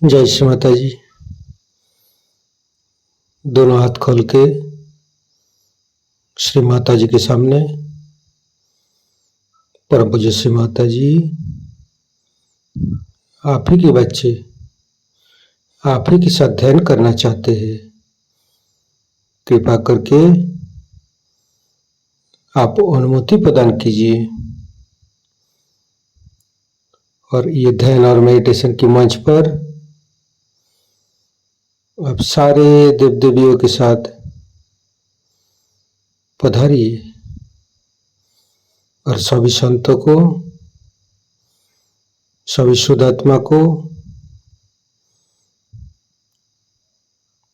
जय श्री माता जी। दोनों हाथ खोल के श्री माता जी के सामने, परम पूज्य श्री माता जी, आप ही के बच्चे आप ही के साथ ध्यान करना चाहते हैं। कृपा करके आप अनुमति प्रदान कीजिए और ये ध्यान और मेडिटेशन के मंच पर आप सारे देव देवियों के साथ पधारिए और सभी संतों को, सभी शुद्ध आत्मा को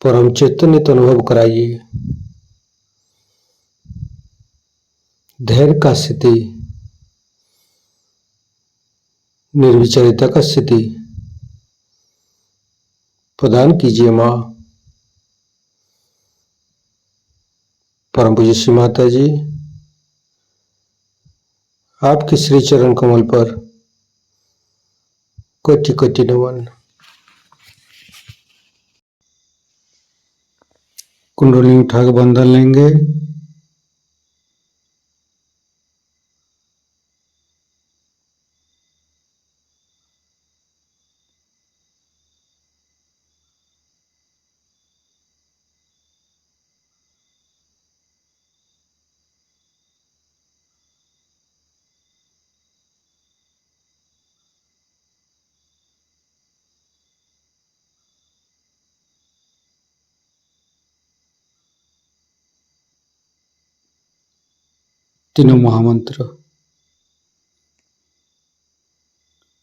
परम चैतन्य तो अनुभव कराइए। धैर्य का स्थिति, निर्विचारिता का स्थिति प्रदान कीजिए माँ। परम पूज्य श्री माता जी, आपके श्री चरण कमल पर कोटि कोटि नमन। कुंडली उठा के बंधन लेंगे। तीनों महामंत्र।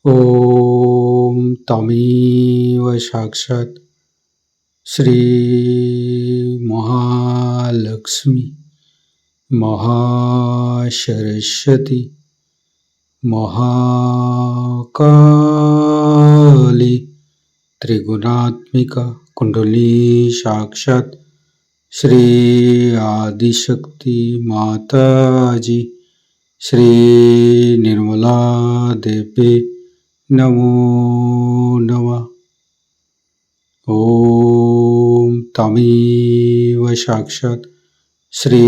ओम तमेव साक्षात् श्री महालक्ष्मी महासरस्वती महाकाली त्रिगुणात्मिका कुंडली साक्षात् श्री आदिशक्ति माता जी श्री निर्मला देवी नमो नमः। ओम तमेव साक्षात् श्री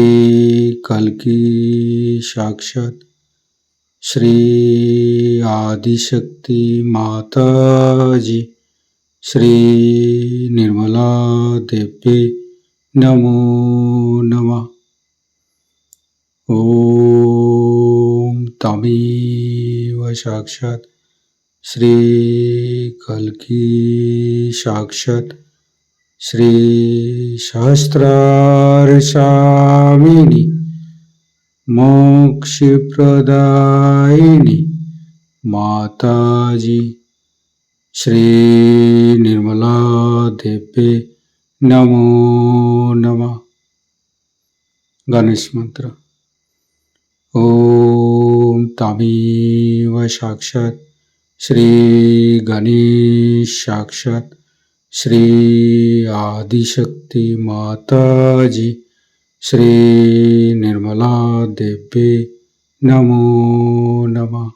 कल्की साक्षात् श्री आदिशक्ति माता जी श्री निर्मला देवी नमो नमः। ओम तमेव साक्षात् श्री कल्की साक्षात् श्री सहस्रारसामिनी मोक्षप्रदायिनी माता जी श्री निर्मला देवी नमो नमः। गणेश मंत्र। ओम तमेव साक्षात् श्री गणेश साक्षात् श्री आदिशक्ति माता जी श्री निर्मला देवी नमो नमः।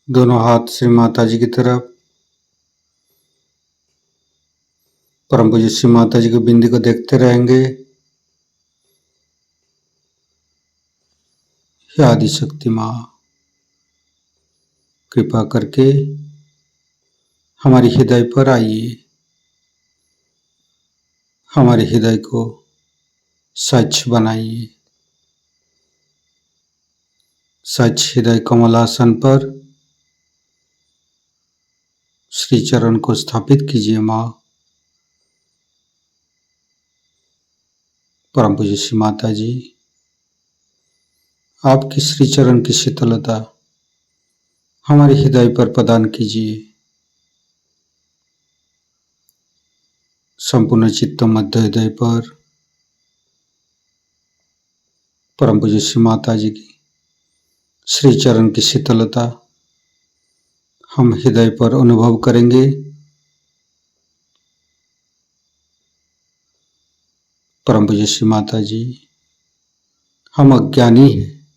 दोनों हाथ श्री माता जी की तरफ, परम पूज्य श्री माता जी की बिंदी को देखते रहेंगे। हे आदिशक्ति माँ, कृपा करके हमारे हृदय पर आइए, हमारे हृदय को स्वच्छ बनाइए। स्वच्छ हृदय कमलासन पर श्री चरण को स्थापित कीजिए माँ। परम पूज्य श्री माता जी, आपकी श्री चरण की शीतलता हमारे हृदय पर प्रदान कीजिए। संपूर्ण चित्त मध्य हृदय पर परम पूज्य श्री माता जी की श्री चरण की शीतलता हम हृदय पर अनुभव करेंगे। परम पूज्य श्री माता जी, हम अज्ञानी हैं,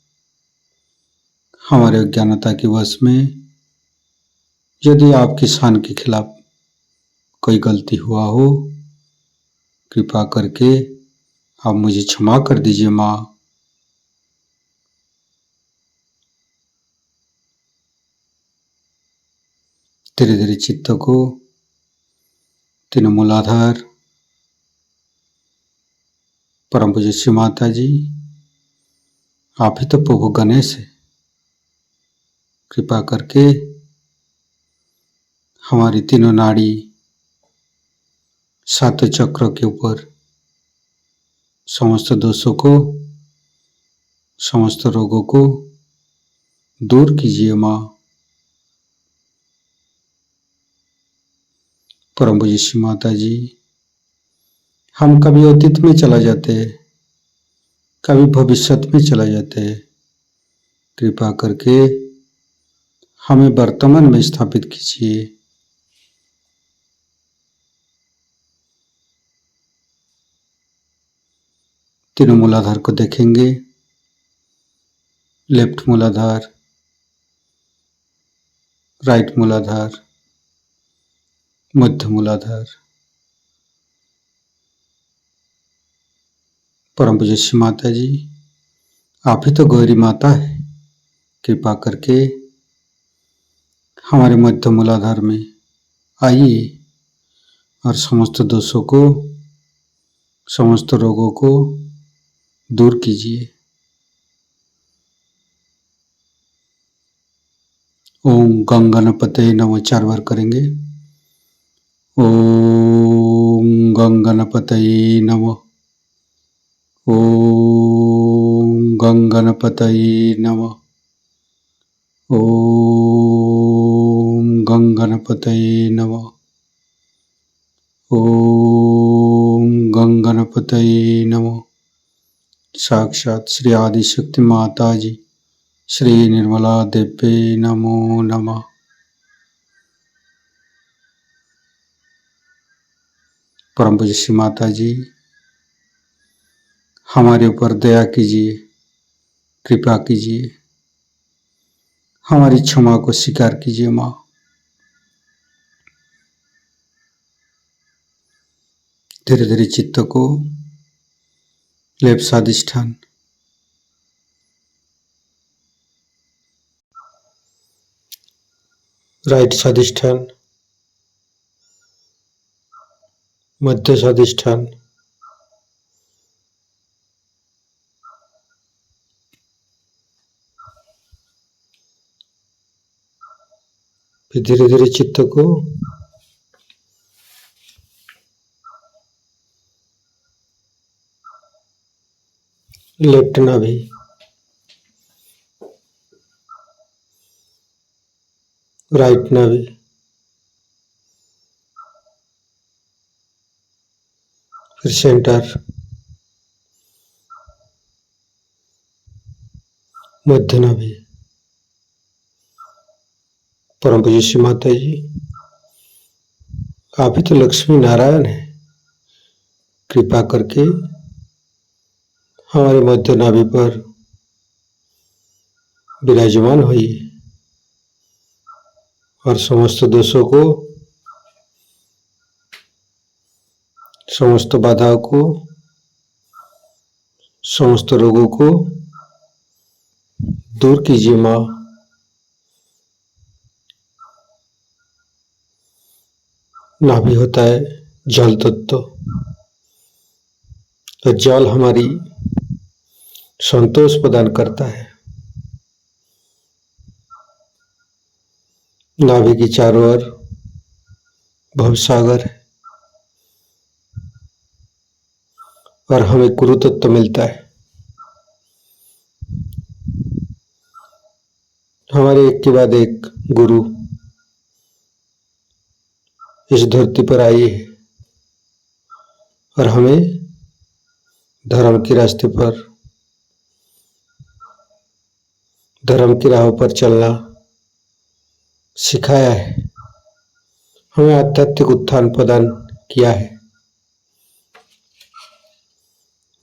हमारे अज्ञानता के वश में यदि आपकी शान के खिलाफ कोई गलती हुआ हो, कृपा करके आप मुझे क्षमा कर दीजिए माँ। धीरे धीरे चित्त को तीनों मूलाधार, परम पूज्य श्री माता जी, आप ही तो प्रभु गणेश है, कृपा करके हमारी तीनों नाड़ी, सातों चक्रों के ऊपर समस्त दोषों को, समस्त रोगों को दूर कीजिए माँ। परम पूज्य श्री माता जी, हम कभी अतीत में चला जाते हैं, कभी भविष्य में चला जाते हैं, कृपा करके हमें वर्तमान में स्थापित कीजिए। तीनों मूलाधार को देखेंगे, लेफ्ट मूलाधार, राइट मूलाधार, मध्य मूलाधार। परम पूज्य श्री माता जी, आप ही तो गौरी माता है, कृपा करके हमारे मध्य मूलाधार में आइए और समस्त दोषों को, समस्त रोगों को दूर कीजिए। ओम गंगणपतये नमः 4 बार करेंगे। ओम गंगणपतये नमः। ओम गंगणपतये नमः। ओम गंगणपतये नमः। ओम गंगणपतये नमः। साक्षात श्री आदिशक्ति माता जी, श्री निर्मला देव्ये नमो नमः। परम पूज्य श्री माता जी, हमारे ऊपर दया कीजिए, कृपा कीजिए, हमारी क्षमा को स्वीकार कीजिए माँ। धीरे धीरे चित्त को लेफ्ट स्वादिष्ठान, राइट स्वादिष्ठान, मध्य स्वादिष्ठान, फिर धीरे धीरे चित्त को लेफ्ट नाभि, राइट नाभि, फिर सेंटर, मध्य नाभि। परम पूज्य श्री माता जी, आप ही तो लक्ष्मी नारायण है, कृपा करके हमारे मध्य नाभि पर विराजमान होइए और समस्त दोषों को, समस्त बाधाओं को, समस्त रोगों को दूर कीजिए माँ। नाभि होता है जल तत्व, तो जल हमारी संतोष प्रदान करता है। नाभि की चारों ओर भवसागर है और हमें गुरु तत्व मिलता है। हमारे एक के बाद एक गुरु इस धरती पर आई है और हमें धर्म के रास्ते पर, धर्म की राहों पर चलना सिखाया है, हमें आध्यात्मिक उत्थान प्रदान किया है,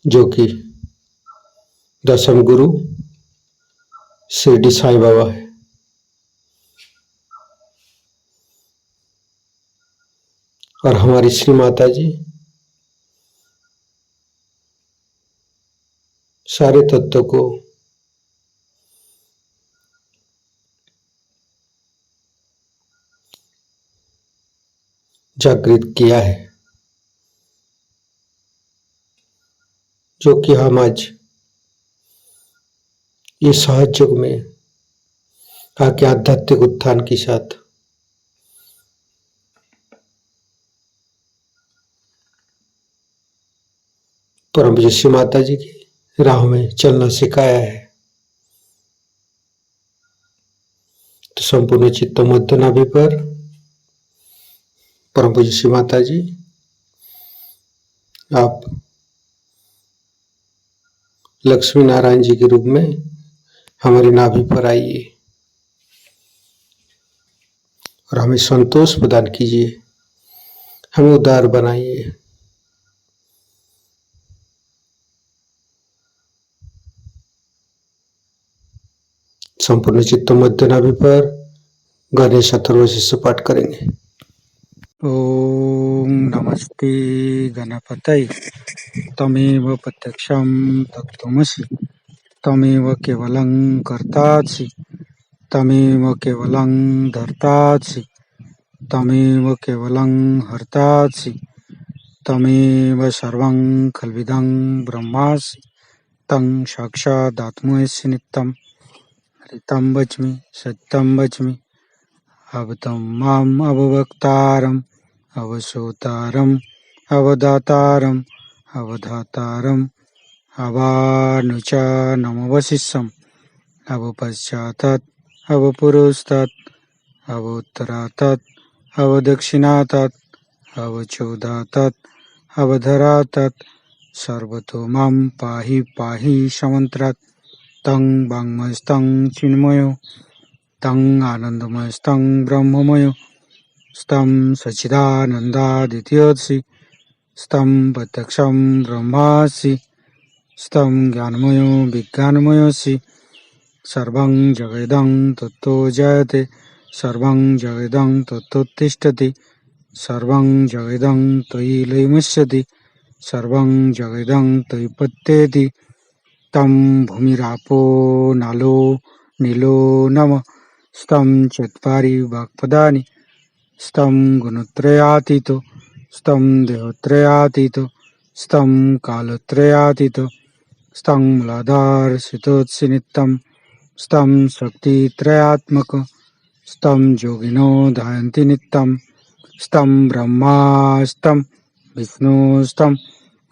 जो कि दशम गुरु शिरडी साईं बाबा है। और हमारी श्री माता जी सारे तत्वों को जागृत किया है, जो कि हम आज ये सहज युग में आके आध्यात्मिक उत्थान के साथ परम पूज्य श्री माता जी की राह में चलना सिखाया है। तो संपूर्ण चित्त मध्य नाभि पर परम पूज्य श्री माता जी आप लक्ष्मी नारायण जी के रूप में हमारी नाभि पर आइए और हमें संतोष प्रदान कीजिए, हमें उदार बनाइए। संपूर्ण चित्त मध्य नाभि पर गणेश अथर्वशीर्ष पाठ करेंगे। ओम नमस्ते गणपतये तमेव प्रत्यक्षं तत्त्वमसि तमेव केवलं कर्तासि तमेव केवलं धर्तासि तमेव केवलं हर्तासि तमेव सर्वं खल्विदं ब्रह्मासि तं साक्षादात्मसि नित्यं हरितं वच्मि सत्यं वच्मि अवतं माम् अववक्तारम् अवसोतारम् अवदातारम् अवधातारम् अवानुचानमवशिष्यम् अवपश्चातात् अवपुरस्तात् अवोत्तरातात् अवदक्षिणातात् अवचोदातात् अवधरातात् सर्वतो मां पाहि पाहि समन्त्रात् तं वाङ्मयस्तं चिन्मयो तं आनन्दमयस्तं ब्रह्ममयो स्तं सच्चिदानन्दादित्योऽसि स्तं प्रत्यक्षं ब्रह्मासि स्तं ज्ञानमयो विज्ञानमयोऽसि सर्वं जगदं तत्तो जयते सर्वं जगदं तत्तोत्तिष्ठति सर्वं जगदं त्वयि लयमस्यति सर्वं जगदं त्वयि पत्येति तं भूमिरापो नालो नीलो नमः स्तं चत्वारि वाक्पदानि स्तं गुणत्रयातीतो स्तं देहत्रयातीतो स्तं कालत्रयातीतो स्तं मूलाधारसितोत्सि नित्यं स्तं शक्तित्रयात्मक स्तं योगिनो ध्यायन्ति नित्यं स्तं ब्रह्मास्तं विष्णुस्तं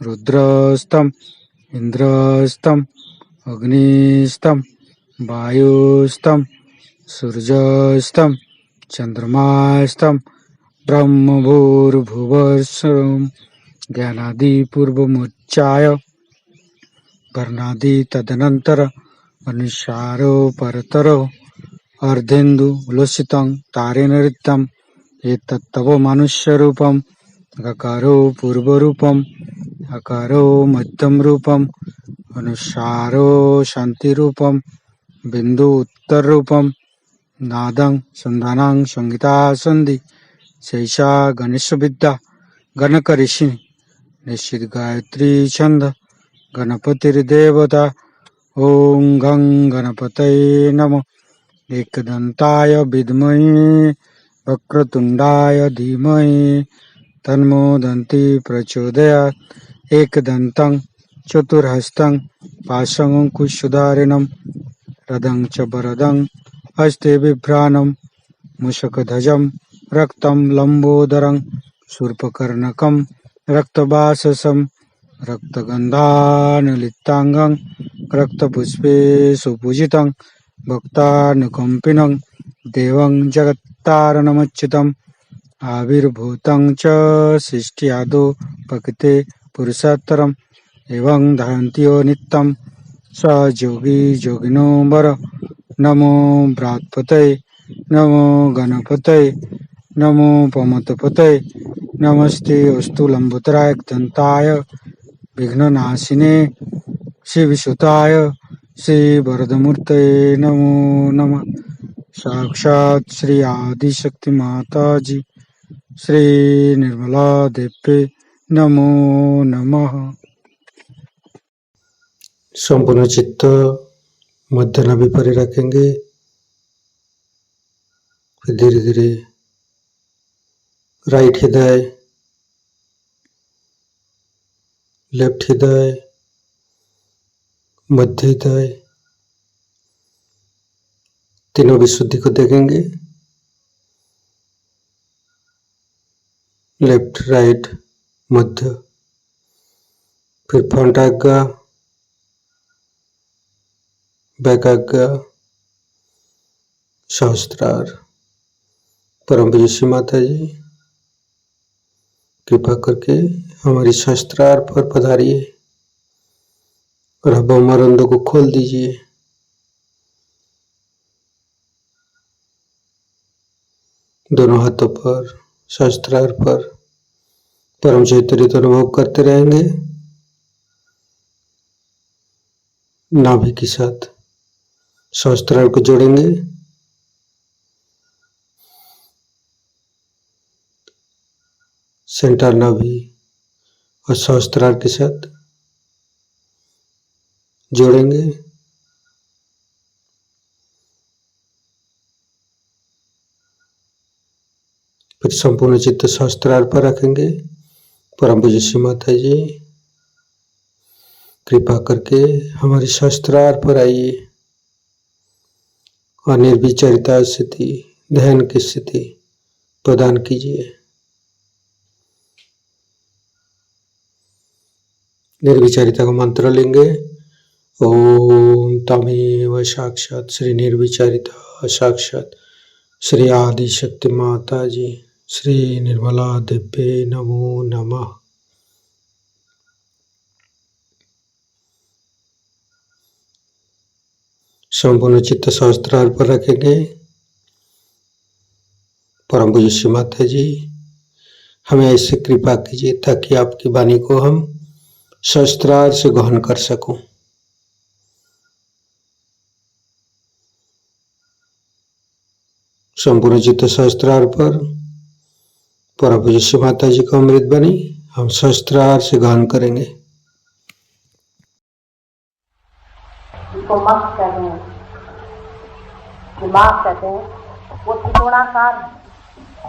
रुद्रस्तं इन्द्रस्तं अग्निस्तं वायुस्तं सूर्यस्तं चन्द्रमास्तं ब्रह्मभूर्भुवस्सुरं ज्ञानादिपूर्वमुच्चाय वर्णादि तदनन्तर अनुसारो परतरो अर्धेन्दु उल्लसितं तारेण ऋतं एतत्तव मनुष्यरूपं गकारो पूर्वरूपम् अकारो मध्यम रूपम् अनुसारो शान्तिरूपं बिन्दु उत्तररूपं नादं संधानं संगीता सन्धि शैषा गणेशविद्या गणकऋषि निश्चित गायत्री छंद गणपतिर्देवता ओं गं गणपतये नमः एकदन्ताय विद्महे वक्रतुण्डाय धीमहि तन्नो दन्ति प्रचोदयात् एकदन्तं चतुर्हस्तं पाशमङ्कुशधारिणं रदं च वरदं हस्ते बिभ्राणं मूषकध्वजं रक्तं लम्बोदरं शूर्पकर्णकं रक्तवाससं रक्तगन्धानुलिप्ताङ्गं रक्तपुष्पे सुपूजितं भक्तानुकम्पिनं देवं जगत्तारणमच्युतम् आविर्भूतं च सृष्ट्यादौ प्रकृते पुरुषोत्तरम् एवं ध्यायन्त्यो नित्यं स योगी योगिनो वर नमो बृहत्पतये नमो गणपतये नमो पमतपतये नमस्ते अस्तु लंबोदराय दन्ताय विघ्ननाशिने शिवसुताय श्री वरदमूर्तये नमो नमः। साक्षात् श्री आदिशक्ति माता जी श्री निर्मला देवी नमो नमः। संपूर्ण चित्त मध्य नाभि पर रखेंगे। फिर धीरे धीरे राइट हृदय, लेफ्ट हृदय, मध्य हृदय, तीनों विशुद्धि को देखेंगे। लेफ्ट, राइट, मध्य, फिर फ्रंट आज्ञा, बैक आज्ञा, सहस्त्रार। परम पूज्य माता जी कृपा करके हमारी सहस्त्रार पर पधारिए और अब मरंदों को खोल दीजिए। दोनों हाथों पर सहस्त्रार पर परम चैतन्य तो अनुभव करते रहेंगे। नाभि के साथ सहस्त्रार को जोड़ेंगे। सेंटर नाभि और सहस्त्रार के साथ जोड़ेंगे। फिर संपूर्ण चित्त सहस्त्रार पर रखेंगे। परम पूज्य श्री माता जी कृपा करके हमारी सहस्त्रार पर आइए और निर्विचारिता स्थिति, ध्यान की स्थिति प्रदान कीजिए। निर्विचारिता का मंत्र लेंगे। ओम तमेव साक्षात श्री निर्विचारिता साक्षात श्री आदि शक्ति माता जी श्री निर्मला देवी नमो नमः। संपूर्ण चित्त सहस्त्रार पर रखेंगे। परम पूज्य श्री माता जी हमें ऐसे कृपा कीजिए ताकि आपकी वाणी को हम सहस्त्रार से ग्रहण कर सकूं। संपूर्ण चित्त सहस्त्रार पर परम पूज्य श्री माता जी का अमृत बनी हम सहस्त्रार से ग्रहण करेंगे। जिसको मस्त कहते हैं, दिमाग कहते हैं, वो त्रिकोणाकार है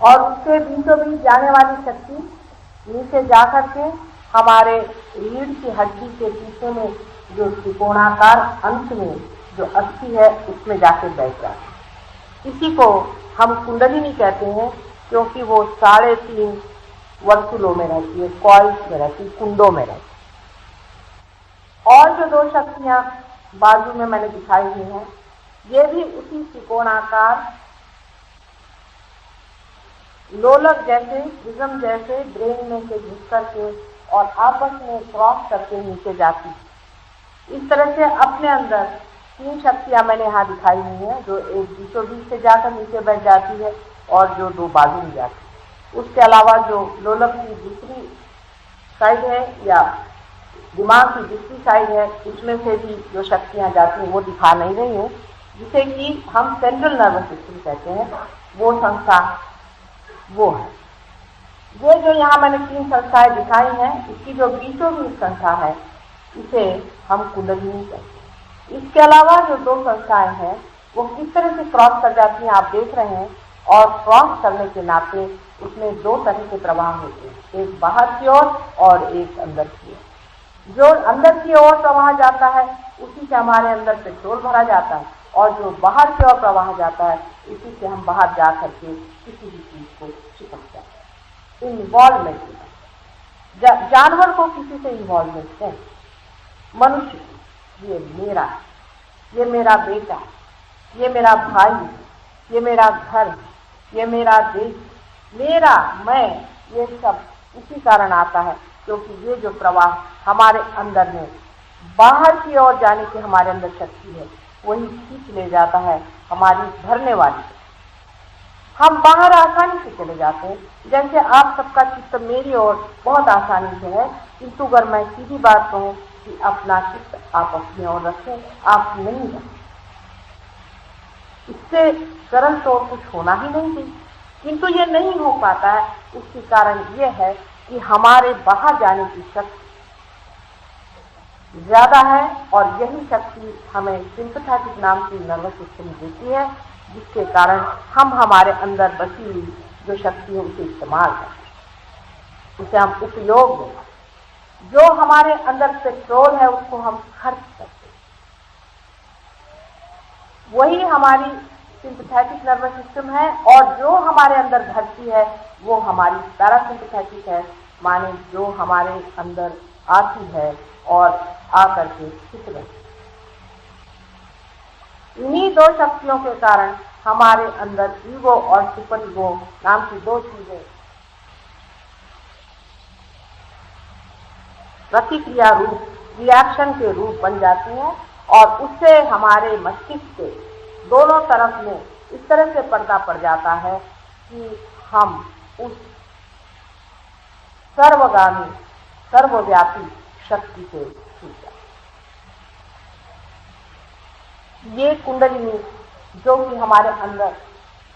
और उसके बीचों बीच जाने वाली शक्ति नीचे जा करके हमारे रीढ़ की हड्डी के पीछे में जो त्रिकोणाकार अंश में जो अस्थि है उसमें जाके बैठ जाती है। इसी को हम कुंडलिनी कहते हैं क्योंकि वो 3.5 वर्तुलों में रहती है, कॉइल्स में रहती है, कुंडों में रहती है। और जो 2 शक्तियां बाजू में मैंने दिखाई हुई हैं, ये भी उसी त्रिकोणाकार लोलक जैसे, प्रिज्म जैसे ब्रेन में से घुस करके और आपस में क्रॉस करके नीचे जाती है। इस तरह से अपने अंदर 3 शक्तियां मैंने यहाँ दिखाई हुई हैं, जो एक बीचों बीच से जाकर नीचे बैठ जाती है और जो 2 बाजू में जाती है। उसके अलावा जो लोलक की दूसरी साइड है या दिमाग की दूसरी साइड है, उसमें से भी जो शक्तियां जाती हैं वो दिखा नहीं रही हूँ, जिसे कि हम सेंट्रल नर्वस सिस्टम कहते हैं। वो संस्था वो है। ये जो यहाँ मैंने 3 संस्थाएं दिखाई हैं, इसकी जो बीचों बीच संस्था है इसे हम कुंडलिनी कहते हैं। इसके अलावा जो 2 संस्थाएं हैं वो किस तरह से क्रॉस कर जाती हैं आप देख रहे हैं, और क्रॉस करने के नाते उसमें 2 तरह के प्रवाह होते हैं, एक बाहर की ओर और एक अंदर की ओर। जो अंदर की ओर प्रवाह जाता है उसी से हमारे अंदर पेट्रोल भरा जाता है, और जो बाहर की ओर प्रवाह जाता है उसी से हम बाहर जा करके किसी भी चीज को चिपक जाते हैं। इन्वॉल्वमेंट, जानवर को किसी से इन्वॉल्वमेंट है, मनुष्य ये मेरा बेटा, ये मेरा भाई, ये मेरा घर, ये मेरा देश, मेरा मैं, ये सब इसी कारण आता है क्योंकि ये जो प्रवाह हमारे अंदर में बाहर की ओर जाने की हमारे अंदर शक्ति है, वही खींच ले जाता है हमारी भरने वाली। हम बाहर आसानी से चले जाते हैं, जैसे आप सबका चित्त मेरी ओर बहुत आसानी से है, किंतु अगर मैं सीधी बात कहूँ कि अपना चित्त आप अपनी ओर रखें, आप नहीं रखें। इससे सरल तो कुछ होना ही नहीं चाहिए, किंतु ये नहीं हो पाता है। उसके कारण ये है कि हमारे बाहर जाने की शक्ति ज्यादा है, और यही शक्ति हमें सिंपैथेटिक नाम की नर्वस सिस्टम देती है, जिसके कारण हम हमारे अंदर बची हुई जो शक्ति है उसे इस्तेमाल करते हैं, उसे हम उपयोग में, जो हमारे अंदर पेट्रोल है उसको हम खर्च करते हैं। वही हमारी सिंपैथेटिक नर्वस सिस्टम है, और जो हमारे अंदर भरती है वो हमारी पैरासिम्पैथेटिक है, माने जो हमारे अंदर आती है और आकर के स्थित रहती है। इन्हीं दो शक्तियों के कारण हमारे अंदर ईगो और सुपर ईगो नाम की दो चीजें प्रतिक्रिया रूप, रिएक्शन के रूप बन जाती हैं, और उससे हमारे मस्तिष्क के दोनों तरफ में इस तरह से पर्दा पड़ जाता है कि हम उस सर्वगामी सर्वव्यापी शक्ति से छूट जाते। ये कुंडलिनी जो कि हमारे अंदर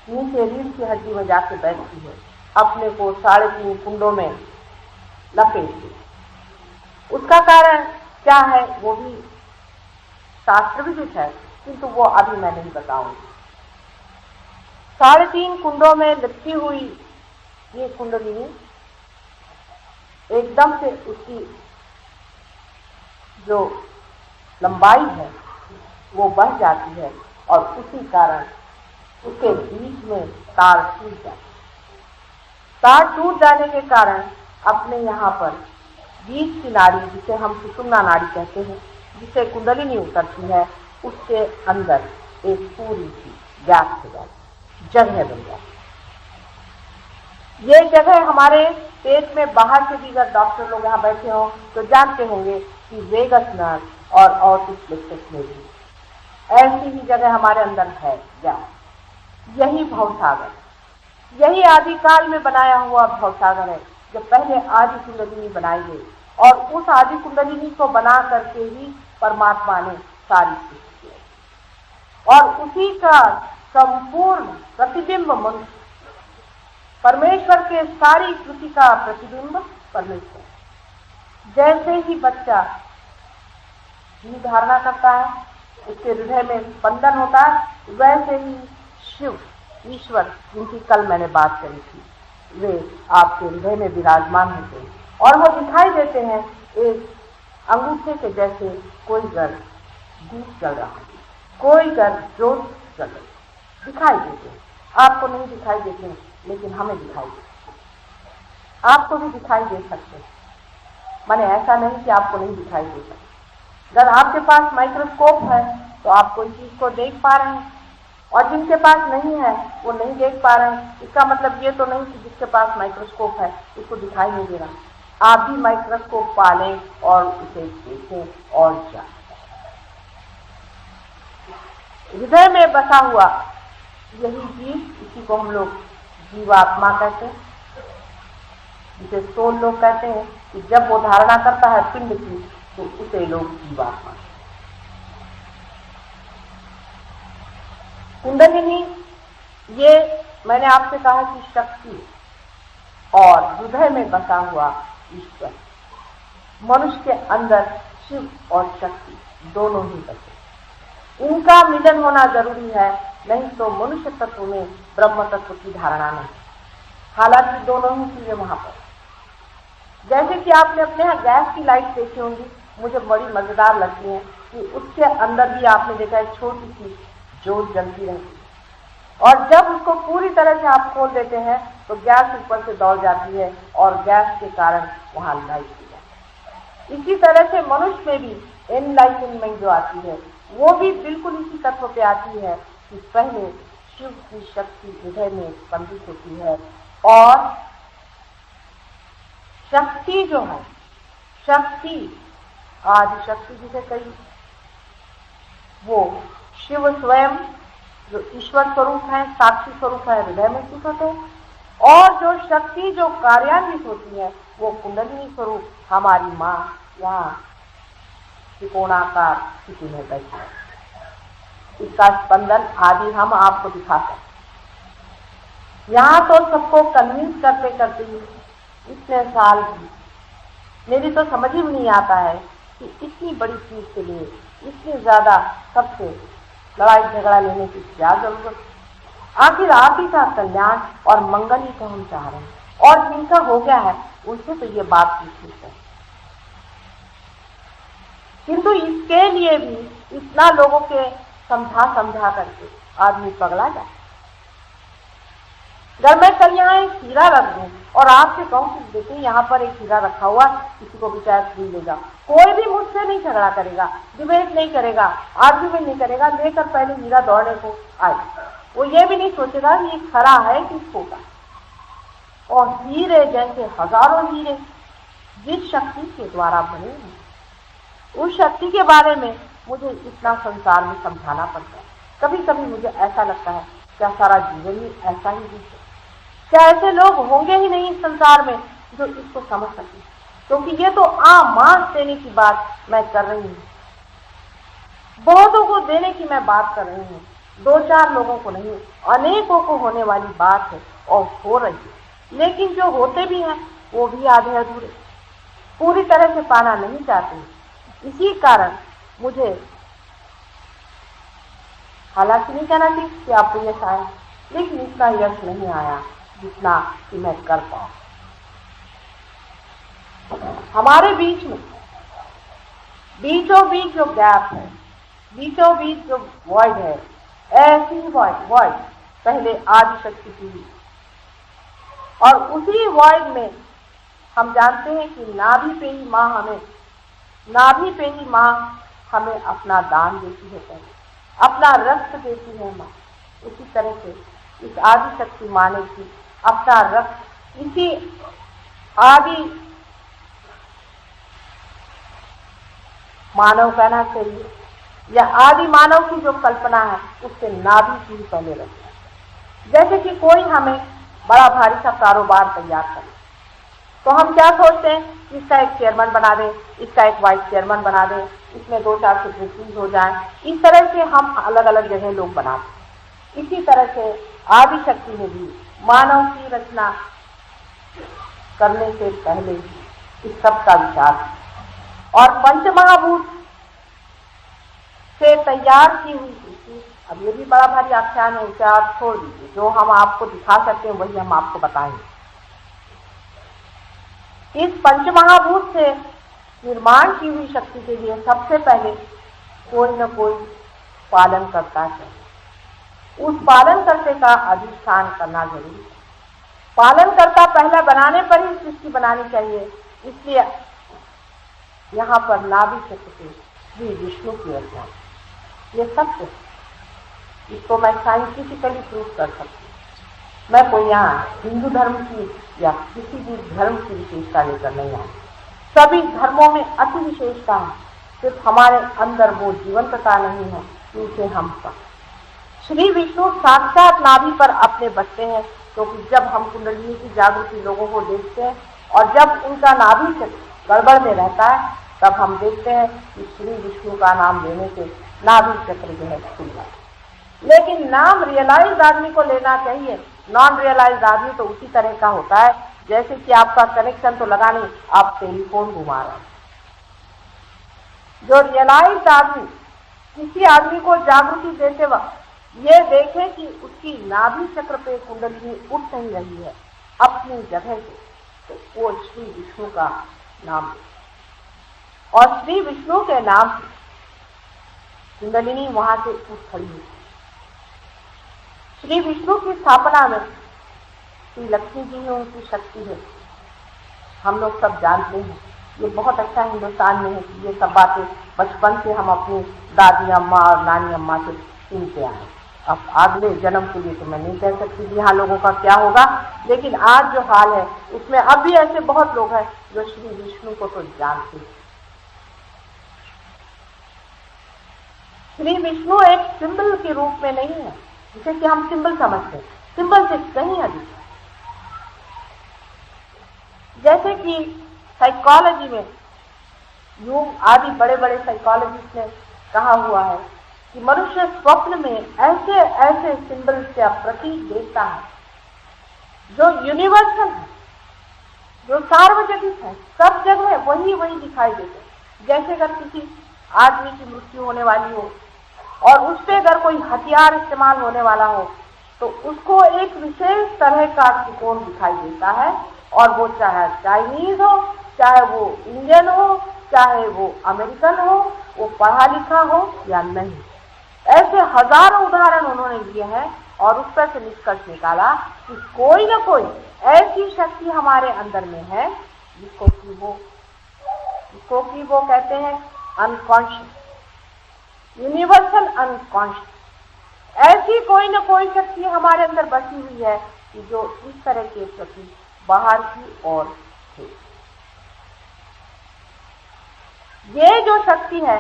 नीचे रीढ़ की हड्डी में जाके बैठती है, अपने को 3.5 कुंडों में लपेटती, उसका कारण क्या है वो भी शास्त्र विदित है, किंतु वो अभी मैं नहीं बताऊंगी। 3.5 कुंडों में लिपटी हुई ये कुंडलिनी एकदम से उसकी जो लंबाई है वो बढ़ जाती है, और उसी कारण उसके बीच में तार टूट जाता है। तार टूट जाने के कारण अपने यहाँ पर बीच की नाड़ी, जिसे हम सुषुम्ना नाड़ी कहते हैं, जिसे कुंडलिनी उतरती है, उसके अंदर एक पूरी सी गैप हो जाती, जगह बन जाती। ये जगह हमारे पेट में बाहर से भी अगर डॉक्टर लोग यहाँ बैठे हों तो जानते होंगे कि वेगस नर्व और ऑर्टिक प्लेक्सस में भी ऐसी ही जगह हमारे अंदर है गैप। यही भवसागर, यही आदिकाल में बनाया हुआ भवसागर है, जब पहले आदि कुंडलिनी बनाई गई, और उस आदि कुंडलिनी को बना करके ही परमात्मा ने सारी सृष्टि की, और उसी का संपूर्ण प्रतिबिंब मनुष्य, परमेश्वर के सारी कृति का प्रतिबिंब परमेश्वर। जैसे ही बच्चा जीव धारणा करता है, उसके हृदय में स्पंदन होता है, वैसे ही शिव ईश्वर, जिनकी कल मैंने बात करी थी, वे आपके हृदय में विराजमान होते हैं, और वो दिखाई देते हैं एक अंगूठे के जैसे। कोई घर दीप जल रहा है, कोई घर ज्योत जल रही, दिखाई देते हैं। आपको नहीं दिखाई देते हैं, लेकिन हमें दिखाई देते हैं। आपको भी दिखाई दे सकते हैं, माने ऐसा नहीं कि आपको नहीं दिखाई दे सकते। अगर आपके पास माइक्रोस्कोप है तो आप कोई चीज को देख पा रहे हैं, और जिनके पास नहीं है वो नहीं देख पा रहे हैं। इसका मतलब ये तो नहीं कि जिसके पास माइक्रोस्कोप है उसको दिखाई नहीं दे रहा। आप भी माइक्रोस्कोप पालें और उसे देखें और जानें। हृदय में बसा हुआ यही जीव, इसी को हम लोग जीवात्मा कहते हैं, जिसे सोल लोग कहते हैं, कि जब वो धारणा करता है पिंड की तो उसे लोग जीवात्मा। कुंडलिनी, ये मैंने आपसे कहा कि शक्ति और हृदय में बसा हुआ ईश्वर, मनुष्य के अंदर शिव और शक्ति दोनों ही बसे। इनका मिलन होना जरूरी है, नहीं तो मनुष्य तत्व में ब्रह्म तत्व की धारणा नहीं। हालांकि दोनों ही चीजें वहां पर, जैसे कि आपने अपने यहाँ गैस की लाइट देखी होंगी, मुझे बड़ी मजेदार लगती है कि उसके अंदर भी आपने देखा है छोटी सी जोत जलती रहती है, और जब उसको पूरी तरह से आप खोल देते हैं तो गैस ऊपर से दौड़ जाती है, और गैस के कारण वहां लाइट हो जाती है। इसी तरह से मनुष्य में भी एनलाइटनमेंट जो आती है वो भी बिल्कुल इसी तत्व पे आती है कि पहले शिव की शक्ति हृदय में स्पंदित होती है, और शक्ति जो है, शक्ति आदि शक्ति जिसे कही, वो शिव स्वयं जो ईश्वर स्वरूप है, साक्षी स्वरूप है, हृदय में स्थित होते हैं, और जो शक्ति जो कार्यान्वित होती है वो कुंडलिनी स्वरूप हमारी माँ यहाँ त्रिकोणाकार स्थिति में बैठे। इसका स्पंदन आदि हम आपको दिखा सकते। यहाँ तो सबको कन्विंस करते करते ही इतने साल भी मेरी तो समझ ही नहीं आता है कि इतनी बड़ी चीज के लिए इतनी ज्यादा सबसे लड़ाई झगड़ा लेने की क्या जरूरत। आखिर आप ही का कल्याण और मंगल ही तो हम चाह रहे हैं, और जिनका हो गया है उनसे तो ये बात पूछनी है। किंतु इसके लिए भी इतना लोगों के समझा समझा करके आदमी पगला जाए। अगर मैं कल यहाँ एक हीरा रख दूं और आपसे कहूं कि देखिए यहाँ पर एक हीरा रखा हुआ, किसी को भी चाहे खरीद लेगा, कोई भी मुझसे नहीं झगड़ा करेगा, डिबेट नहीं करेगा, आर्ग्यूमेंट नहीं करेगा, लेकर पहले हीरा दौड़ने को आए। वो ये भी नहीं सोचेगा कि ये खरा है कि खोटा। और हीरे जैसे हजारों हीरे जिस शक्ति के द्वारा बने हैं, उस शक्ति के बारे में मुझे इतना संसार में समझाना पड़ता है। कभी कभी मुझे ऐसा लगता है क्या सारा जीवन ही ऐसा ही बीते? क्या ऐसे लोग होंगे ही नहीं इस संसार में जो इसको समझ सके? क्योंकि ये तो आमास देने की बात मैं कर रही हूँ, बहुतों को देने की मैं बात कर रही हूँ, 2-4 लोगों को नहीं, अनेकों को होने वाली बात है और हो रही है। लेकिन जो होते भी हैं वो भी आधे अधूरे, पूरी तरह से पाना नहीं चाहते। इसी कारण मुझे हालांकि नहीं कहना चाहिए कि आपको यश आया, लेकिन इतना यश नहीं आया जितना कि मैं कर पाऊं। हमारे बीच में बीचों बीच जो गैप है, बीचों बीच जो वॉइड है, ऐसी वॉइड पहले आदि शक्ति की, और उसी वॉइड में हम जानते हैं कि नाभि पे ही माँ हमें अपना दान देती है, पहले अपना रक्त देती है माँ। उसी तरह से इस आदि शक्ति माँ ने की अपना रक्त इसी आदि मानव कहना चाहिए, या आदि मानव की जो कल्पना है उससे नाभि की ही पहले रखना। जैसे कि कोई हमें बड़ा भारी सा कारोबार तैयार करे तो हम क्या सोचते हैं, इसका एक चेयरमैन बना दें, इसका एक वाइस चेयरमैन बना दें, इसमें 2-4 सेक्रेटरीज हो जाएं। इस तरह से हम अलग अलग जगह लोग बनाते। इसी तरह से आदि शक्ति ने भी मानव की रचना करने से पहले इस सब का विचार और पंचमहाभूत से तैयार की हुई थी। अब ये भी बड़ा भारी आख्यान है, उसे आप छोड़ दीजिए, जो हम आपको दिखा सकते हैं वही हम आपको बताएंगे। इस पंचमहाभूत से निर्माण की हुई शक्ति के लिए सबसे पहले कोई न कोई पालन करता है। उस पालन करते का अधिष्ठान करना जरूरी है। पालन करता पहला बनाने पर ही सृष्टि बनानी चाहिए। इसलिए यहाँ पर नाभि चक्र से श्री विष्णु की रचना, ये सत्य है। इसको मैं साइंटिफिकली प्रूव कर सकती हूँ। मैं कोई यहाँ हिंदू धर्म की या किसी भी धर्म की विशेषता लेकर नहीं आई। सभी धर्मों में अति विशेषता है, सिर्फ हमारे अंदर वो जीवंतता नहीं है जिसे हम पर। श्री विष्णु साक्षात नाभि पर अपने बसते हैं, क्योंकि जब हम कुंडलिनी की जागृति लोगों को देखते हैं और जब उनका नाभि चक्र गड़बड़ में रहता है, तब हम देखते हैं कि श्री विष्णु का नाम लेने से नाभि चक्र जो है खुल जाता है। लेकिन नाम रियलाइज आदमी को लेना चाहिए। नॉन रियलाइज आदमी तो उसी तरह का होता है जैसे कि आपका कनेक्शन तो लगा नहीं, आप टेलीफोन घुमा रहे हैं। जो रियलाइज आदमी किसी आदमी को जागृति देते वक्त ये देखे कि उसकी नाभि चक्र पे कुंडलिनी उठ नहीं रही है अपनी जगह से, तो वो श्री विष्णु का नाम, और श्री विष्णु के नाम से कुंडलिनी वहां से उठ खड़ी हुई। श्री विष्णु की स्थापना में श्री लक्ष्मी जी ही उनकी शक्ति है। हम लोग सब जानते हैं, ये बहुत अच्छा हिंदुस्तान में है कि ये सब बातें बचपन से हम अपनी दादी अम्मा और नानी अम्मा से सुनते आए। अब अगले जन्म के लिए तो मैं नहीं कह सकती कि यहाँ लोगों का क्या होगा, लेकिन आज जो हाल है उसमें अब भी ऐसे बहुत लोग हैं जो श्री विष्णु को तो जानते हैं। श्री विष्णु एक सिंबल के रूप में नहीं है जिसे कि हम सिंबल समझते हैं, सिंबल से कहीं अधिक है। जैसे कि साइकोलॉजी में यूंग आदि बड़े बड़े साइकोलॉजिस्ट ने कहा हुआ है कि मनुष्य स्वप्न में ऐसे ऐसे सिंबल्स या प्रतीक देखता है जो यूनिवर्सल है, जो सार्वजनिक है, सब जगह वही वही दिखाई देते हैं। जैसे अगर किसी आदमी की मृत्यु होने वाली हो और उस पर अगर कोई हथियार इस्तेमाल होने वाला हो तो उसको एक विशेष तरह का त्रिकोण दिखाई देता है, और वो चाहे चाइनीज हो, चाहे वो इंडियन हो, चाहे वो अमेरिकन हो, वो पढ़ा लिखा हो या नहीं। ऐसे हजारों उदाहरण उन्होंने दिए हैं और उस पर से निष्कर्ष निकाला कि कोई ना कोई ऐसी शक्ति हमारे अंदर में है जिसको कि वो कहते हैं अनकॉन्शियस, यूनिवर्सल अनकॉन्शियस। ऐसी कोई ना कोई शक्ति हमारे अंदर बसी हुई है कि जो इस तरह के प्रति बाहर की ओर है। ये जो शक्ति है,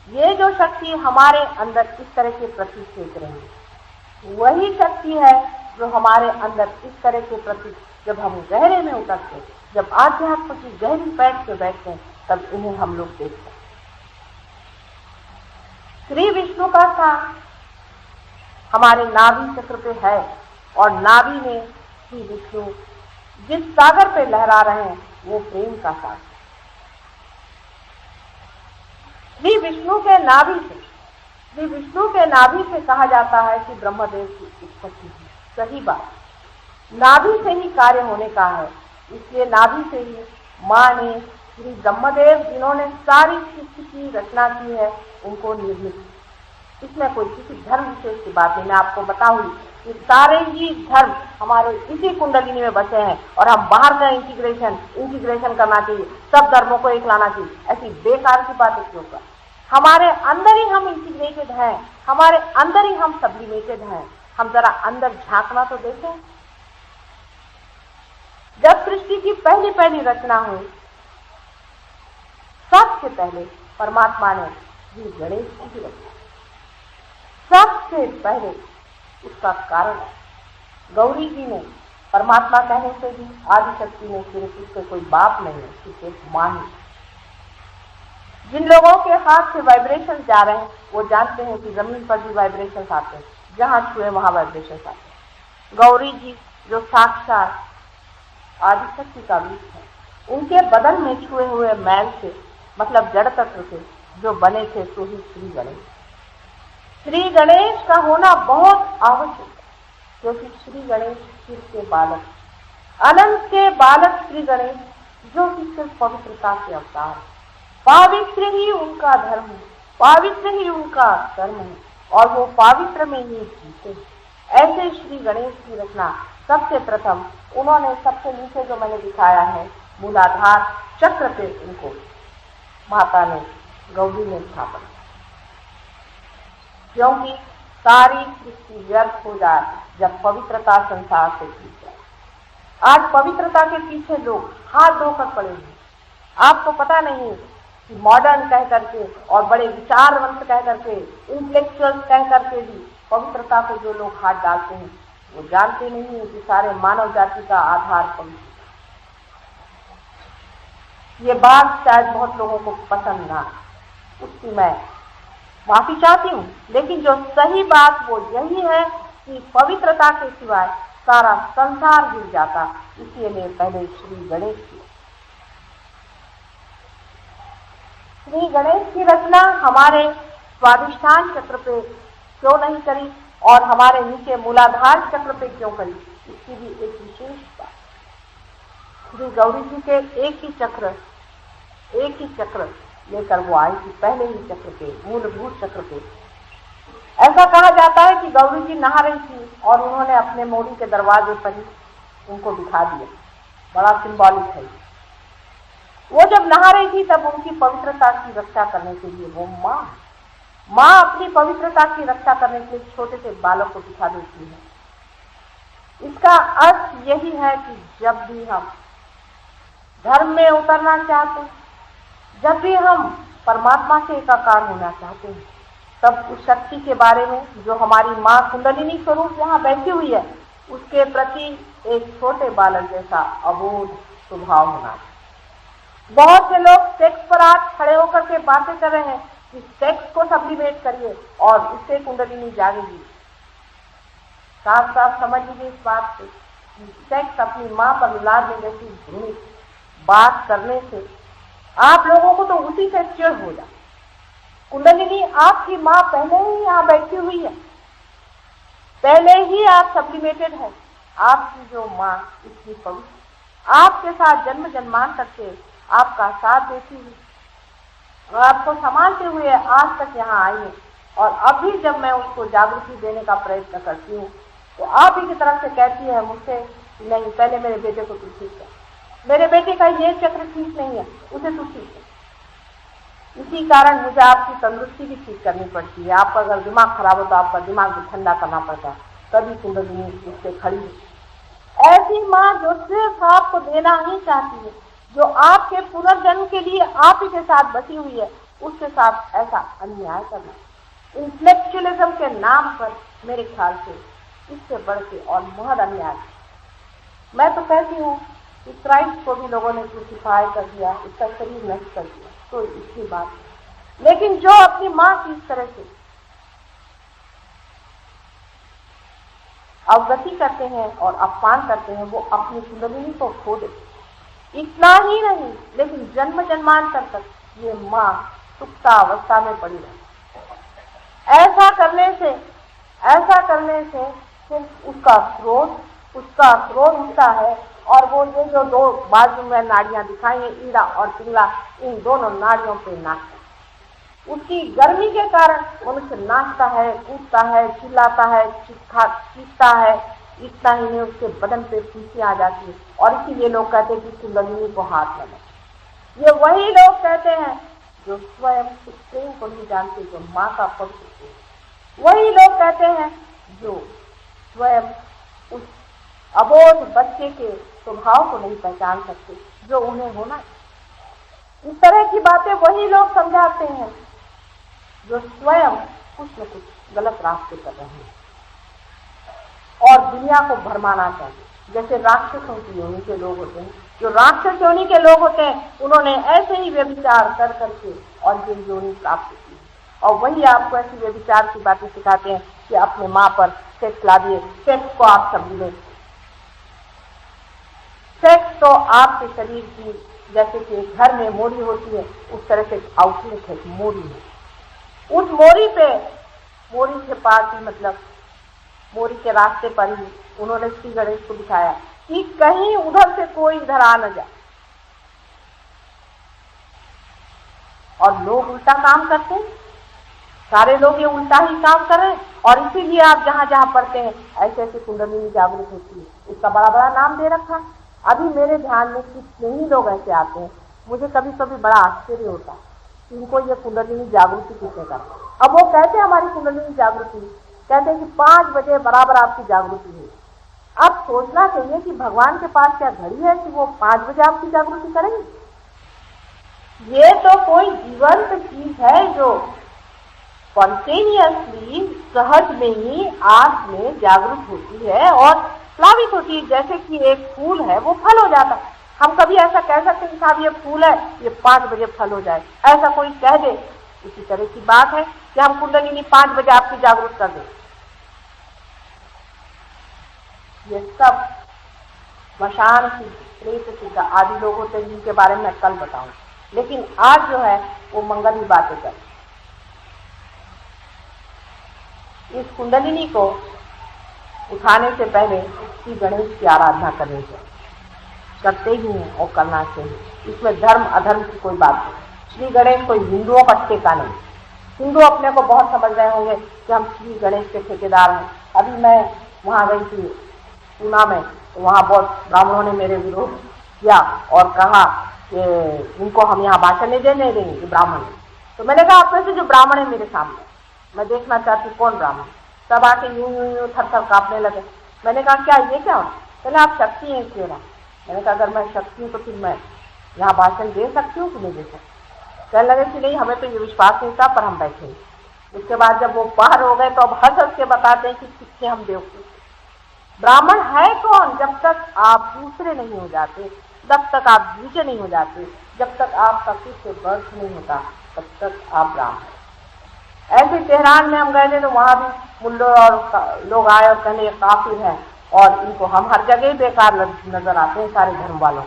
ये जो शक्ति हमारे अंदर इस तरह के प्रति फेंक रही है, वही शक्ति है जो हमारे अंदर इस तरह के प्रति जब हम गहरे में उतरते हैं, जब आध्यात्म की गहरी पैठ पे बैठते हैं, तब इन्हें हम लोग देखते हैं। श्री विष्णु का स्थान हमारे नाभि चक्र पे है, और नाभि में श्री विष्णु जिस सागर पे लहरा रहे हैं वो प्रेम का सागर। श्री विष्णु के नाभि से कहा जाता है कि ब्रह्मदेव की उत्पत्ति है। सही बात, नाभि से ही कार्य होने का है, इसलिए नाभि से ही माँ ने श्री ब्रह्मदेव जिन्होंने सारी सृष्टि की रचना की है उनको निर्मित। इसमें कोई किसी धर्म विशेष की बात नहीं। मैं आपको बताऊंगी कि सारे ही धर्म हमारे इसी कुंडलिनी में बसे हैं, और हम बाहर का इंटीग्रेशन करना चाहिए, सब धर्मों को एक लाना चाहिए, ऐसी बेकार की बातें क्यों कर। हमारे अंदर ही हम इंटीग्रेटेड हैं, हमारे अंदर ही हम सब्लिमेटेड हैं। हम जरा अंदर झांकना तो देखें। जब सृष्टि की पहली पहली रचना हुई, सबसे पहले परमात्मा ने श्री गणेश जी की रचना, सबसे पहले। उसका कारण गौरी जी ने, परमात्मा कहने से भी आदिशक्ति ने, सिर्फ उसके कोई बाप नहीं है, सिर्फ मां ही। जिन लोगों के हाथ से वाइब्रेशन जा रहे हैं वो जानते हैं कि जमीन पर भी वाइब्रेशन आते हैं, जहां छुए वहां वाइब्रेशन आते हैं। गौरी जी जो साक्षात आदिशक्ति का रूप है, उनके बदन में छुए हुए मैल से, मतलब जड़ तत्व से जो बने थे, तो ही श्री गणेश। श्री गणेश का होना बहुत आवश्यक है, क्योंकि श्री गणेश शिव के बालक, अनंत के बालक श्री गणेश, जो कि सिर्फ पवित्रता के अवतार है। पवित्र ही उनका धर्म है, पवित्र ही उनका कर्म है, और वो पवित्र में ही जीते हैं। ऐसे श्री गणेश की रचना सबसे प्रथम उन्होंने, सबसे नीचे जो मैंने दिखाया है मूलाधार चक्र पे, उनको माता ने, गौरी ने स्थापन, क्योंकि सारी सृष्टि व्यर्थ हो जाए जब पवित्रता संसार से छूट जाए। आज पवित्रता के पीछे लोग हाथ धोकर पड़े हैं। आपको पता नहीं कि मॉडर्न कह करके और बड़े विचारवंत कह करके, इंटेलेक्चुअल्स कह करके भी पवित्रता को जो लोग हाथ डालते हैं, वो जानते नहीं है कि सारे मानव जाति का आधार पवित्रता। ये बात शायद बहुत लोगों को पसंद ना, उसकी मैं माफी चाहती हूँ, लेकिन जो सही बात वो यही है कि पवित्रता के सिवाय सारा संसार गिर जाता। इसलिए पहले श्री गणेश की, श्री गणेश की रचना हमारे स्वादिष्ठान चक्र पे क्यों नहीं करी और हमारे नीचे मूलाधार चक्र पे क्यों करी, इसकी भी एक विशेष बात। श्री गौरी जी के एक ही चक्र लेकर वो आई थी, पहले ही चक्र पे, मूलभूत चक्र पे। ऐसा कहा जाता है कि गौरी जी नहा रही थी और उन्होंने अपने मोरी के दरवाजे पर ही उनको दिखा दिया। बड़ा सिंबॉलिक है। वो जब नहा रही थी तब उनकी पवित्रता की रक्षा करने के लिए वो माँ अपनी पवित्रता की रक्षा करने के लिए छोटे से बालक को दिखा देती है। इसका अर्थ यही है कि जब भी हम धर्म में उतरना चाहते हैं, जब भी हम परमात्मा से एकाकार होना चाहते हैं, तब उस शक्ति के बारे में जो हमारी माँ कुंडलिनी स्वरूप यहाँ बैठी हुई है, उसके प्रति एक छोटे बालक जैसा अबोध स्वभाव होना चाहिए। बहुत से लोग सेक्स पर आज खड़े होकर के बातें कर रहे हैं कि सेक्स को सब्लिमेट करिए और इससे कुंडलिनी जागेगी। साफ साफ समझ लीजिए इस बात से कि सेक्स अपनी माँ पर लादने जैसी घृणित बात करने से आप लोगों को तो उसी से चिढ़ हो जाए। कुंडलिनी आपकी माँ पहले ही यहाँ बैठी हुई है, पहले ही आप सब्लिमेटेड है। आपकी जो माँ इतनी पवित्र आपके साथ जन्म जन्मांतर से आपका साथ देती हुई और आपको संभालते हुए आज तक यहाँ आई है, और अभी जब मैं उसको जागृति देने का प्रयत्न करती हूँ तो आप ही की तरफ से कहती है मुझसे कि नहीं, पहले मेरे बेटे को तू ठीक कर, मेरे बेटे का ये चक्र ठीक नहीं है, उसे तू ठीक कर। इसी कारण मुझे आपकी तंदुरुस्ती भी ठीक करनी पड़ती है। आपका अगर दिमाग खराब हो तो आपका दिमाग भी ठंडा करना पड़ता है, तभी कुंडलिनी उससे खड़ी है। ऐसी माँ जो सिर्फ आपको देना ही चाहती है, जो आपके पुनर्जन्म के लिए आप ही के साथ बसी हुई है, उसके साथ ऐसा अन्याय करना इंटेलेक्चुअलिज्म के नाम पर मेरे ख्याल से इससे बढ़ के और बहुत अन्याय। मैं तो कहती हूँ कि क्राइस्ट को भी लोगों ने क्रूसिफाई कर दिया, इसका शरीर नष्ट कर दिया, तो इसकी बात है। लेकिन जो अपनी माँ की इस तरह से अवगति करते हैं और अपमान करते हैं, वो अपनी कुंडलिनी को खो देते। इतना ही नहीं, लेकिन जन्म जन्मांतर तक ये माँ सुप्ता अवस्था में पड़ी रहती। ऐसा करने से सिर्फ उसका क्रोध उठता है, और वो ये जो दो बाजू में नाड़ियां दिखाई हैं, ईड़ा और पिंगला, इन दोनों नाड़ियों पे नाचता है। उसकी गर्मी के कारण मनुष्य नाचता है, कूदता है, चिल्लाता है, चीखता है। इतना ही नहीं, उसके बदन पे फुंसियां आ जाती है, और इसीलिए लोग कहते हैं कि कुंडलिनी को हाथ लगा। ये वही लोग कहते हैं जो स्वयं उस प्रेम को नहीं जानते, जो माँ का पवित्र प्रेम। वही लोग कहते हैं जो स्वयं उस अबोध बच्चे के स्वभाव को नहीं पहचान सकते जो उन्हें होना है। इस तरह की बातें वही लोग समझाते हैं जो स्वयं कुछ न कुछ गलत रास्ते कर रहे हैं और दुनिया को भरमाना चाहिए। जैसे राक्षसों की योनि के लोग होते हैं, जो राक्षस योनि के लोग होते हैं, उन्होंने ऐसे ही व्यभिचार कर करके और ये योनि प्राप्त की, और वही आपको ऐसी व्यभिचार की बातें सिखाते हैं कि अपने माँ पर सेक्स ला दिए। सेक्स को आप समझिए, सेक्स तो आपके शरीर की जैसे कि घर में मोरी होती है, उस तरह से आउटलेट है, मोरी है। उस मोरी के पास ही, मतलब मोरी के रास्ते पर ही उन्होंने श्री गणेश को दिखाया कि कहीं उधर से कोई इधर आ न जाए। और लोग उल्टा काम करते हैं, सारे लोग ये उल्टा ही काम कर रहे हैं, और इसीलिए आप जहां जहां पढ़ते हैं ऐसे ऐसे कुंडलिनी जागृत होती है, इसका बड़ा बड़ा नाम दे रखा है। अभी मेरे ध्यान में कितने ही लोग ऐसे आते हैं, मुझे कभी कभी बड़ा आश्चर्य होता है कि इनको ये कुंडलिनी जागृति किसने करा। अब वो कहते हैं हमारी कुंडलिनी जागृति, कहते हैं कि 5 बजे बराबर आपकी जागृति है। अब सोचना चाहिए कि भगवान के पास क्या घड़ी है कि वो 5 बजे आपकी जागृति करेंगे? ये तो कोई जीवंत चीज है जो स्पॉन्टेनियसली, सहज में ही आंख में जागृत होती है और प्लावित होती है। जैसे कि एक फूल है, वो फल हो जाता है। हम कभी ऐसा कह सकते हैं साहब ये फूल है, ये 5 बजे फल हो जाए, ऐसा कोई कह दे? इसी तरह की बात है कि हम कुंडलिनी 5 बजे आपकी जागृत कर दें। ये सब मशान की प्रेत सिद्ध आदि लोग होते हैं, जिनके बारे में मैं कल बताऊं। लेकिन आज जो है वो मंगल ही बातें कर। इस कुंडलिनी को उठाने से पहले श्री गणेश की आराधना करनी चाहिए, करते ही हैं और करना चाहिए। इसमें धर्म अधर्म की कोई बात नहीं। श्री गणेश कोई हिंदुओं का ठेका नहीं। हिंदू अपने को बहुत समझ रहे होंगे कि हम श्री गणेश के ठेकेदार हैं। अभी मैं वहाँ गई थी पूना में, तो वहाँ बहुत ब्राह्मणों ने मेरे विरोध किया और कहा कि इनको हम यहाँ भाषण नहीं देने देंगे कि ब्राह्मण है। तो मैंने कहा आप में से जो ब्राह्मण है मेरे सामने, मैं देखना चाहती हूँ कौन ब्राह्मण। सब आके यूं यूं यूं थर थर कांपने लगे। मैंने कहा क्या ये क्या हो? कहने आप शक्ति हैं इसलिए ना। मैंने कहा अगर मैं शक्ति हूँ तो फिर मैं यहाँ भाषण दे सकती हूँ कि नहीं दे सकती? कहने लगे कि नहीं, हमें तो ये विश्वास नहीं था, पर हम बैठे। उसके बाद जब वो बाहर हो गए तो अब हंस हंस के बताते हैं कि कितने हम बेवकूफ। ब्राह्मण है कौन? जब तक आप दूसरे नहीं हो जाते, तब तक आप नीचे नहीं हो जाते, जब तक आपका फिर से बर्थ नहीं होता तब तक आप राम हैं। ऐसे तेहरान में हम गए थे तो वहां भी मुल्लों और लोग आए और कहने काफिर हैं और इनको हम हर जगह ही बेकार नजर आते हैं सारे धर्म वालों,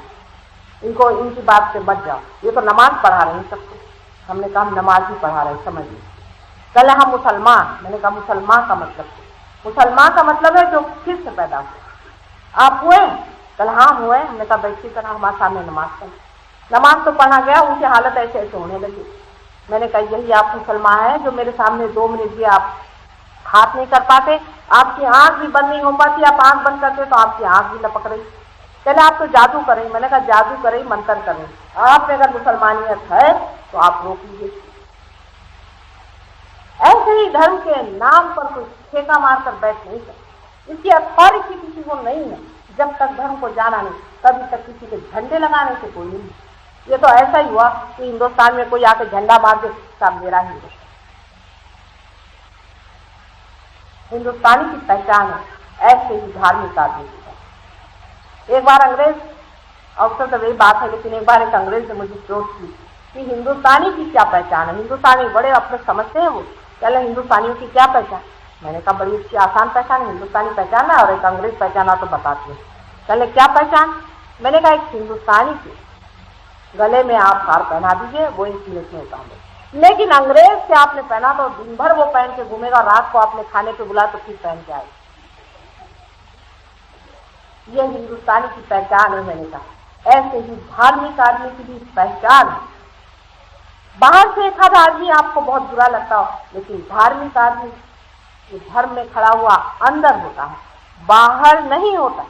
इनको इनकी बात से बच जाओ, ये तो नमाज पढ़ा रहे हैं सबको। हमने कहा हम नमाज ही पढ़ा रहे हैं, समझिए। कल हम मुसलमान, मैंने कहा मुसलमान का मतलब, मुसलमान का मतलब है जो फिर से पैदा हुए। आप हुए? कल हाँ हुए। हमने कहा बैठी तरह हमारे सामने नमाज पढ़। नमाज तो पढ़ा गया, उनकी हालत ऐसे ऐसे होने लगी। मैंने कहा यही आप मुसलमान हैं जो मेरे सामने 2 मिनट भी आप हाथ नहीं कर पाते, आपकी आंख भी बंद नहीं हो पाती, आप आंख बंद करते तो आपकी आंख भी लपक रही। पहले आप तो जादू करें। मैंने कहा जादू करें, मंत्र करें, आप में अगर मुसलमानियत है तो आप रोक लीजिए। ऐसे ही धर्म के नाम पर कोई ठेका मारकर बैठ नहीं सकते, इसकी अथॉरिटी किसी को नहीं है। जब तक धर्म को जाना नहीं तभी तक किसी के झंडे लगाने से कोई नहीं। ये तो ऐसा ही हुआ कि हिंदुस्तान में कोई आके झंडा मार दे, सब मेरा हिंदुस्तान। हिंदुस्तानी की पहचान है, ऐसे ही धार्मिक आदमी की। एक बार अंग्रेज, अवसर तो वही बात है, लेकिन एक बार एक अंग्रेज ने मुझे चोट की कि हिंदुस्तानी की क्या पहचान है। हिंदुस्तानी बड़े अपने समझते हैं वो, पहले हिंदुस्तानियों की क्या पहचान। मैंने कहा बड़ी अच्छी आसान पहचान है, हिंदुस्तानी पहचान है और एक अंग्रेज पहचाना तो बताती हूँ। पहले क्या पहचान? मैंने कहा एक हिंदुस्तानी की गले में आप हार पहना दीजिए, वो 1 मिनट में उतार दे। लेकिन अंग्रेज से आपने पहना तो दिन भर वो पहन के घूमेगा, रात को आपने खाने पे बुला तो फिर पहन के आए। ये हिंदुस्तानी की पहचान है। मैंने कहा ऐसे ही धार्मिक आदमी की भी पहचान है। बाहर से एक आध आदमी आपको बहुत बुरा लगता हो, लेकिन धार्मिक आदमी जो धर्म में खड़ा हुआ अंदर होता है, बाहर नहीं होता।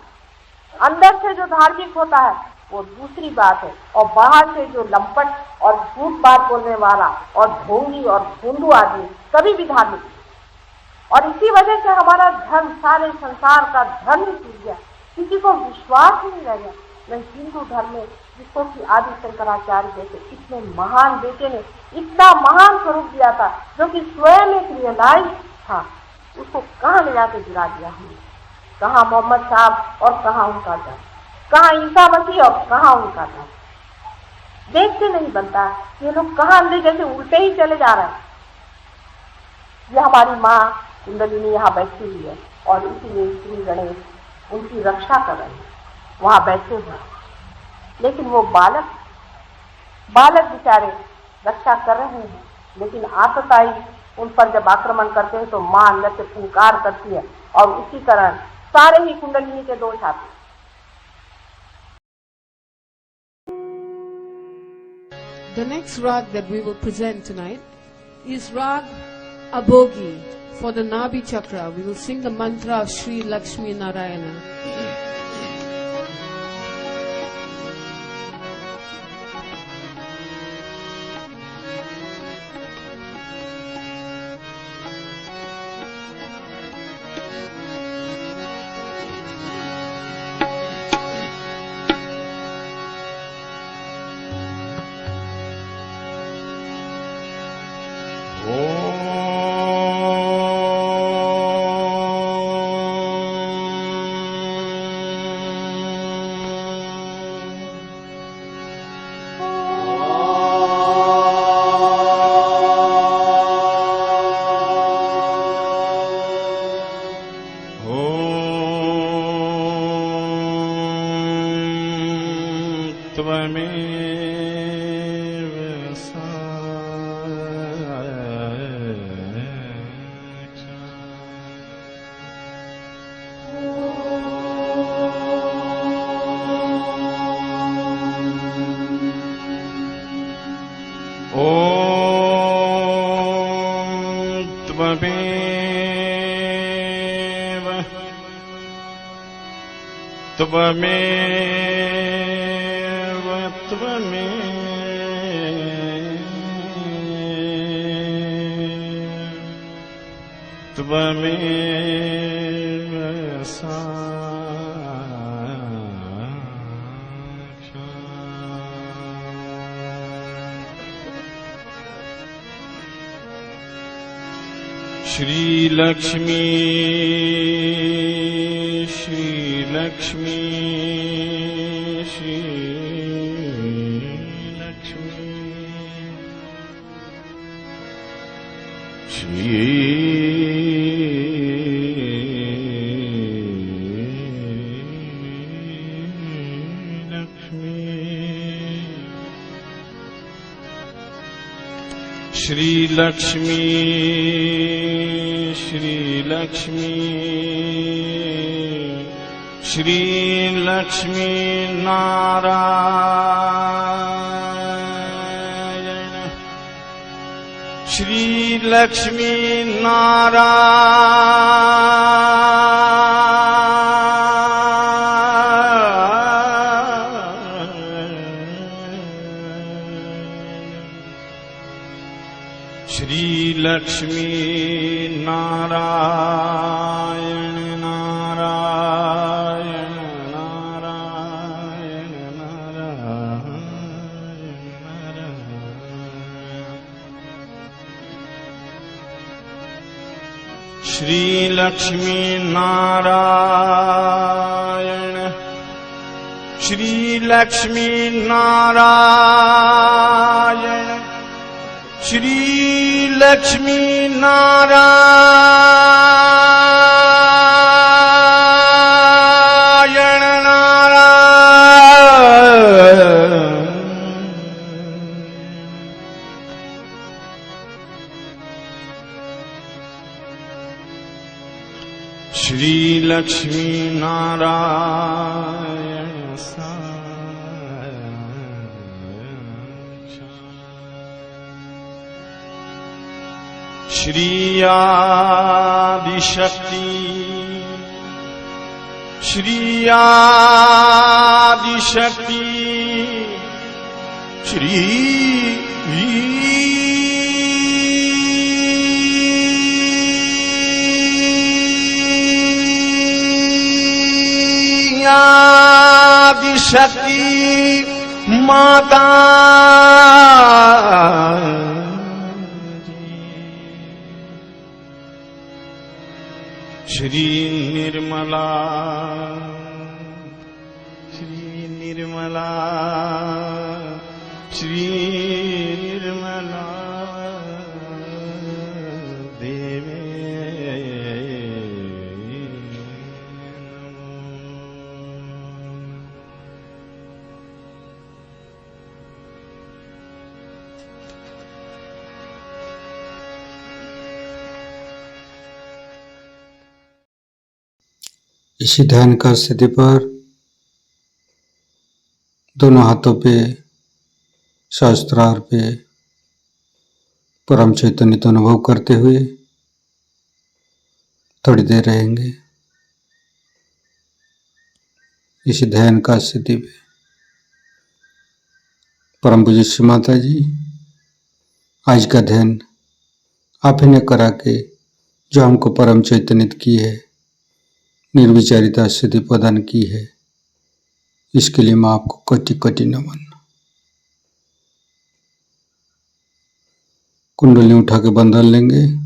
अंदर से जो धार्मिक होता है वो दूसरी बात है, और बाहर से जो लंपट और झूठ बात बोलने वाला और ढोंगी और भोंदू आदमी कभी भी धार्मिक नहीं। और इसी वजह से हमारा धर्म, सारे संसार का धर्म ही टूट गया, किसी को विश्वास ही नहीं रह गया। मैं हिंदू धर्म में, जिसको कि आदि शंकराचार्य जैसे इतने महान बेटे ने इतना महान स्वरूप दिया था, जो कि स्वयं एक रियलाइज था, उसको कहाँ ले जाके गिरा दिया हमने। कहाँ मोहम्मद साहब और कहाँ उनका धर्म, कहाँ ईसा मसीह और कहाँ उनका धर्म। देखते नहीं बनता ये लोग कहाँ अंधे जैसे उल्टे ही चले जा रहे हैं। ये हमारी माँ कुंडलिनी यहाँ बैठी हुई है और इसीलिए श्री गणेश उनकी रक्षा कर रहे हैं, वहां बैठे हुए। लेकिन वो बालक बेचारे रक्षा कर रहे हैं, लेकिन आतताई उन पर जब आक्रमण करते हैं तो मां अंदर से फुंकार करती है और उसी कारण सारे ही कुंडलिनी के दोष आते हैं। The next rag that we will present tonight is rag Abhogi. For the Nabi Chakra, we will sing the mantra of Sri Lakshmi Narayana. Shri Lakshmi Shri Lakshmi Shri Shri Lakshmi Shri Lakshmi Shri Lakshmi Narayan Shri Lakshmi Shri Lakshmi Narayan Narayan Narayan Narayan Shri Lakshmi Narayan Shri Lakshmi Narayan Shri Lakshmi Narayan Narayan Shri Lakshmi Narayan Shri Adishakti Shri Adishakti Shri Adishakti माता श्री निर्मला श्री निर्मला श्री निर्मला देवे इसी ध्यान का स्थिति पर दोनों हाथों पे सहस्त्रार पे परम चैतन्य तो अनुभव करते हुए थोड़ी देर रहेंगे इसी ध्यान का स्थिति पे। परम पूज्य श्री माता जी, आज का ध्यान आप ही ने करा के जो हमको परम चैतन्य की है, निर्विचारिता स्थिति प्रदान की है, इसके लिए मैं आपको कोटि कोटि नमन। कुंडली उठा के बंधन लेंगे।